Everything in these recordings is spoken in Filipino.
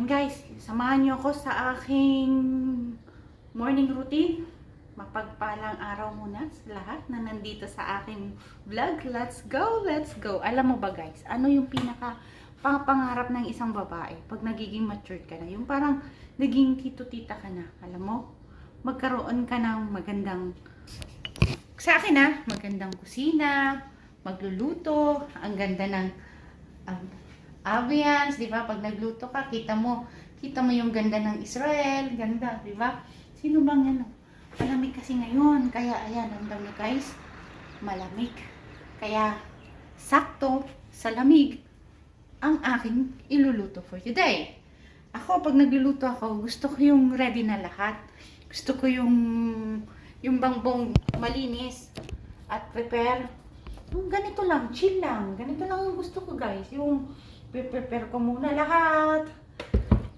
Ayan guys, samahan niyo ako sa aking morning routine. Mapagpalang araw muna sa lahat na nandito sa aking vlog. Let's go, let's go. Alam mo ba guys, ano yung pinaka pangarap ng isang babae pag nagiging matured ka na? Yung parang naging tito-tita ka na. Alam mo, magkaroon ka ng magandang, sa akin magandang kusina, magluluto, ang ganda ng ambience, di ba? Pag nagluto ka, kita mo yung ganda ng Israel, ganda, di ba? Sino bang yan? Malamig kasi ngayon, kaya ayan, ramdam niyo guys, malamig. Kaya sakto sa lamig ang aking iluluto for today. Ako, pag nagluluto ako, gusto ko yung ready na lahat. Gusto ko yung bangbong malinis at prepare. Yung ganito lang, chill lang. Ganito lang yung gusto ko guys. Yung prepare ko muna lahat.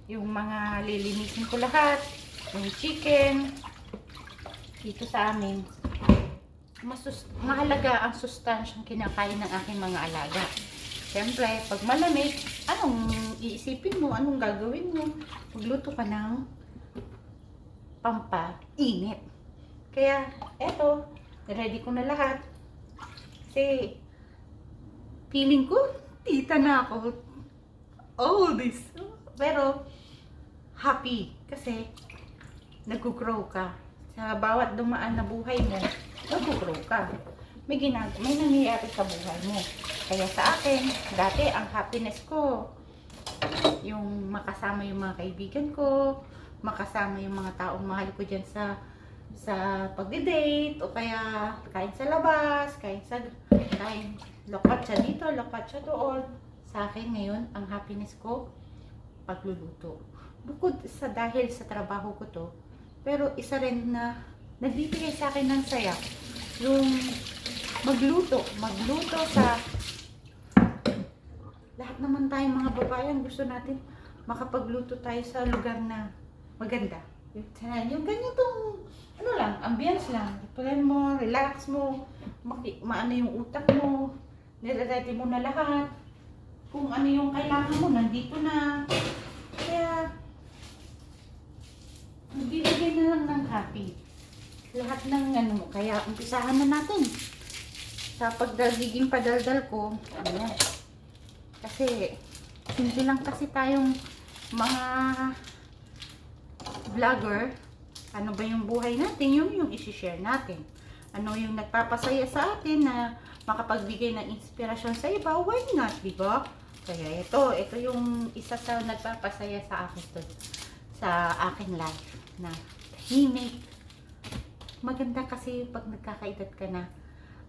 Yung mga lilinisin ko lahat. Yung chicken. Dito sa amin. Mahalaga ang sustansyang kinakain ng aking mga alaga. Siyempre, pag malamig, anong iisipin mo? Anong gagawin mo? Magluto ka ng pampainit. Kaya, eto, ready ko na lahat. Kasi, feeling ko, tita na ako. Oh, this. Pero, happy. Kasi, nag-grow ka. Sa bawat dumaan na buhay mo, nag-grow ka. May nangyayari sa buhay mo. Kaya sa akin, dati, ang happiness ko, yung makasama yung mga kaibigan ko, makasama yung mga taong mahal ko dyan sa pagde-date, o kaya kain sa labas, kain lokatsa dito, lokatsa doon. Sa akin ngayon, ang happiness ko, pagluluto. Bukod sa dahil sa trabaho ko to, pero isa rin na nagbibigay sa akin ng saya, yung magluto sa lahat naman tayong mga babayan, gusto natin makapagluto tayo sa lugar na maganda. Yung ganitong, ano lang, ambience lang. Plan mo, relax mo, maano yung utak mo, nire-ready mo na lahat. Kung ano yung kailangan mo, nandito na. Kaya, magbibigay na lang ng happy. Lahat ng ano mo. Kaya, umpisahan na natin. Sa pagdagiging padaldal ko, ano, kasi, hindi lang kasi tayong mga vlogger. Ano ba yung buhay natin? Yung isi-share natin. Ano yung nagpapasaya sa atin na makapagbigay ng inspirasyon sa iba? Why not, diba? Kaya ito yung isa sa nagpapasaya sa akin to, sa aking life, na tahimik. Maganda kasi pag nagkakaedad ka na,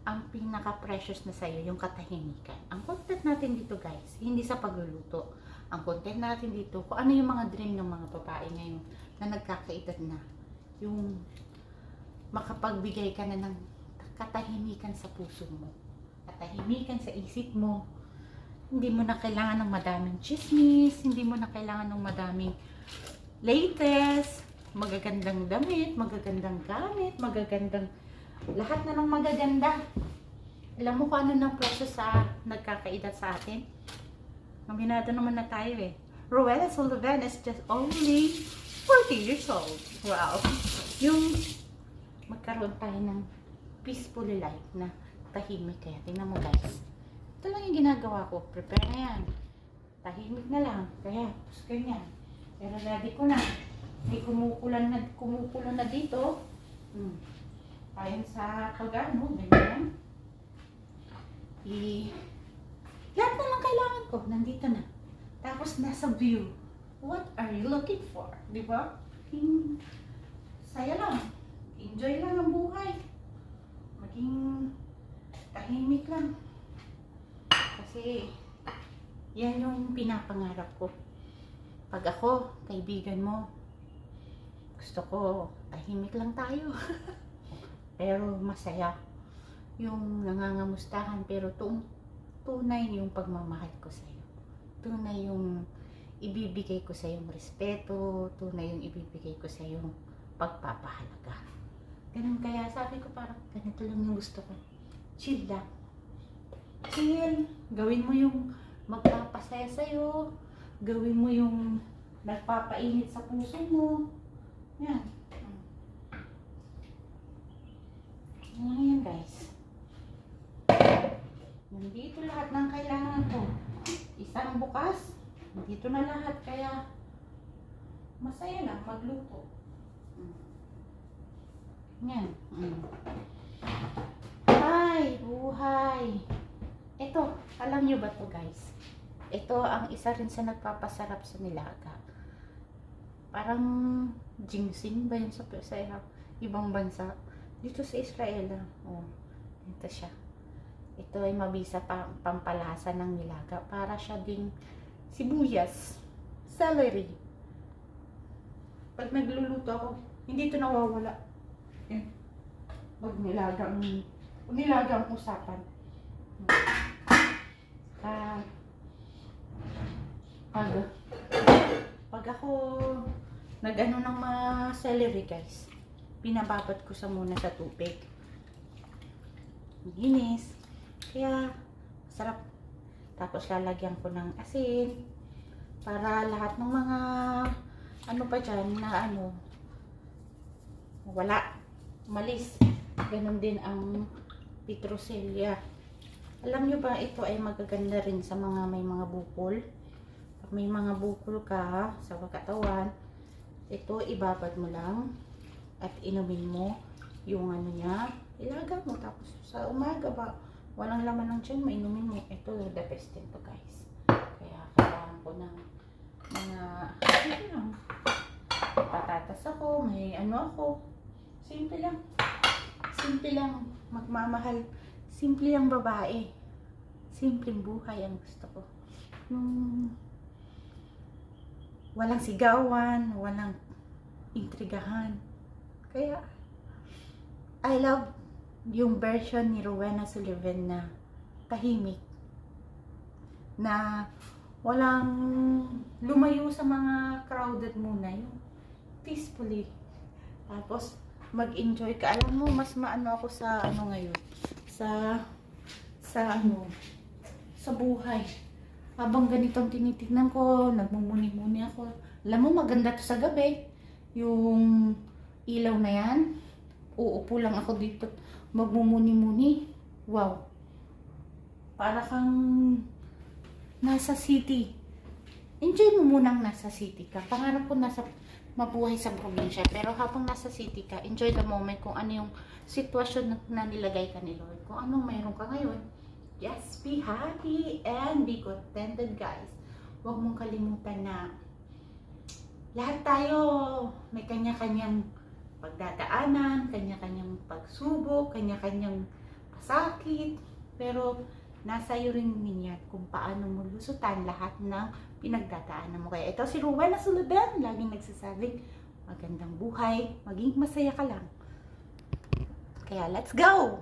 ang pinaka-precious na sa'yo, yung katahimikan. Ang content natin dito guys, hindi sa pagluluto. Ang content natin dito, kung ano yung mga dream ng mga babae ngayon na nagkakaedad na. Yung makapagbigay ka na ng katahimikan sa puso mo. Katahimikan sa isip mo. Hindi mo na kailangan ng madaming chismis, hindi mo na kailangan ng madaming latest, magagandang damit, magagandang gamit, magagandang lahat na ng magaganda. Alam mo kung ano ng process sa nagkakaedad sa atin? Maminado naman na tayo eh. Rowella Sullivan is just only 40 years old. Wow! Yung magkaroon tayo ng peaceful life na tahimik. Kaya tingnan mo guys. Ito lang yung ginagawa ko. Prepare na yan. Tahimik na lang. Kaya, ganyan. Pero ready ko na. May kumukulo na dito. Ayon sa pagano, ganyan. Lahat na lang kailangan ko. Nandito na. Tapos nasa view. What are you looking for? Diba? Saya lang. Enjoy lang ang buhay. Maging tahimik lang. Kasi, yan yung pinapangarap ko. Pag ako, kaibigan mo, gusto ko, tahimik lang tayo. Pero masaya. Yung nangangamustahan, pero tunay yung pagmamahal ko sa'yo. Tunay yung ibibigay ko sa'yo yung respeto. Tunay yung ibibigay ko sa'yo yung pagpapahalaga. Ganun kaya, sabi ko parang ganito lang yung gusto ko. Chill lang. Chill. Gawin mo yung magpapasaya sa'yo. Gawin mo yung nagpapainit sa puso mo. Yan. Yan guys. Nandito lahat ng kailangan ko. Isang bukas, nandito na lahat. Kaya, masaya lang magluto. Yan. Ay, buhay. Ito, alam nyo ba to guys? Ito ang isa rin sa nagpapasarap sa nilaga. Parang ginseng ba yun sa ibang bansa? Dito sa Israel. Oh, ito siya. Ito ay mabisa pampalasa ng nilaga. Para siya ding sibuyas, celery. Pag nagluluto ako, hindi ito nawawala. Pag nilagang usapan. Pag ako nag-ano ng mga celery guys, pinababat ko sa muna sa tubig. Ginis. Kaya, sarap. Tapos lalagyan ko ng asin para lahat ng mga ano pa dyan na ano wala, malis. Ganon din ang petroselya. Alam nyo ba, ito ay magaganda rin sa mga may mga bukol. Pag may mga bukol ka sa katawan, ito ibabad mo lang at inumin mo yung ano niya. Ilaga mo, tapos sa umaga ba, walang laman ng tiyan, mainumin mo. Ito, the best din to guys. Kaya kailangan ko ng mga patatas ako, may ano ako. Simple lang. Simple lang magmamahal. Simple lang babae. Simpleng buhay ang gusto ko. Walang sigawan, walang intrigahan. Kaya, I love yung version ni Rowena Sullivan na tahimik. Na walang lumayo sa mga crowded muna. Yung peacefully. Tapos, mag-enjoy ka. Alam mo, mas maano ako sa ano ngayon. Sa buhay. Habang ganitong tinitignan ko, nagmumuni-muni ako. Alam mo, maganda to sa gabi. Yung ilaw na yan. Uupo lang ako dito. Magmumuni-muni. Wow. Para kang nasa city. Enjoy mo munang nasa city ka. Pangarap ko nasa mabuhay sa probinsya. Pero habang nasa city ka, enjoy the moment kung ano yung sitwasyon na nilagay ka ni Lord. Kung anong mayroon ka ngayon, just be happy and be contented guys. Huwag mong kalimutan na lahat tayo may kanya-kanyang pagdadaanan, kanya-kanyang pagsubok, kanya-kanyang pasakit. Pero nasa iyo rin yan kung paano mo lusutan lahat ng pinagdadaanan mo. Kaya ito si Rowena Sullivan, laging nagsasabing magandang buhay, maging masaya ka lang. Kaya let's go!